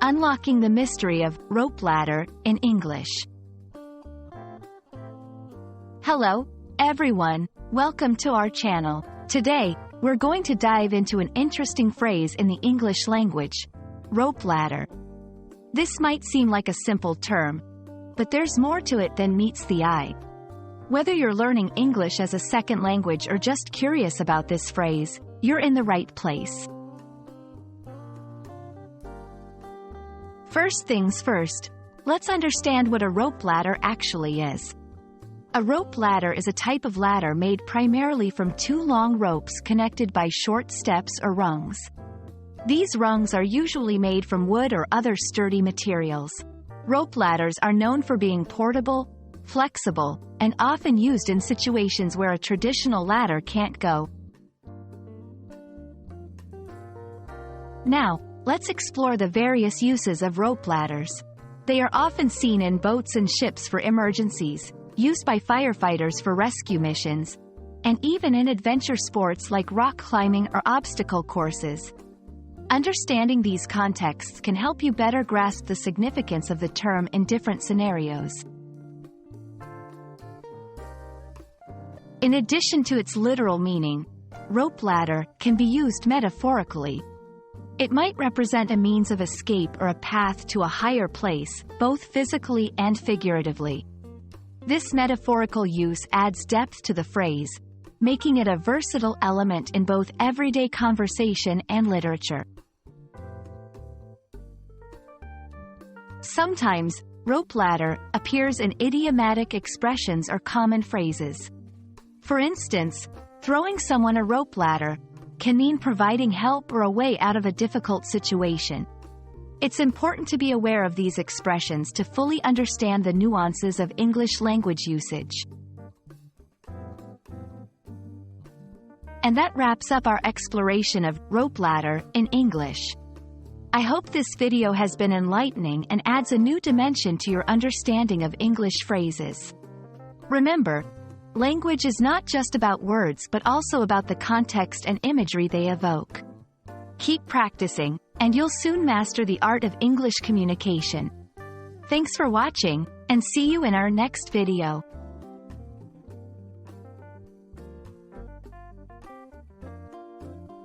Unlocking the mystery of rope ladder in English. Hello, everyone. Welcome to our channel. Today, we're going to dive into an interesting phrase in the English language, rope ladder. This might seem like a simple term, but there's more to it than meets the eye. Whether you're learning English as a second language or just curious about this phrase, you're in the right place. First things first, let's understand what a rope ladder actually is. A rope ladder is a type of ladder made primarily from two long ropes connected by short steps or rungs. These rungs are usually made from wood or other sturdy materials. Rope ladders are known for being portable, flexible, and often used in situations where a traditional ladder can't go. Now, let's explore the various uses of rope ladders. They are often seen in boats and ships for emergencies, used by firefighters for rescue missions, and even in adventure sports like rock climbing or obstacle courses. Understanding these contexts can help you better grasp the significance of the term in different scenarios. In addition to its literal meaning, rope ladder can be used metaphorically. It might represent a means of escape or a path to a higher place, both physically and figuratively. This metaphorical use adds depth to the phrase, making it a versatile element in both everyday conversation and literature. Sometimes, rope ladder appears in idiomatic expressions or common phrases. For instance, throwing someone a rope ladder can mean providing help or a way out of a difficult situation. It's important to be aware of these expressions to fully understand the nuances of English language usage. And that wraps up our exploration of rope ladder in English. I hope this video has been enlightening and adds a new dimension to your understanding of English phrases. Remember, language is not just about words but also about the context and imagery they evoke. Keep practicing, and you'll soon master the art of English communication. Thanks for watching, and see you in our next video.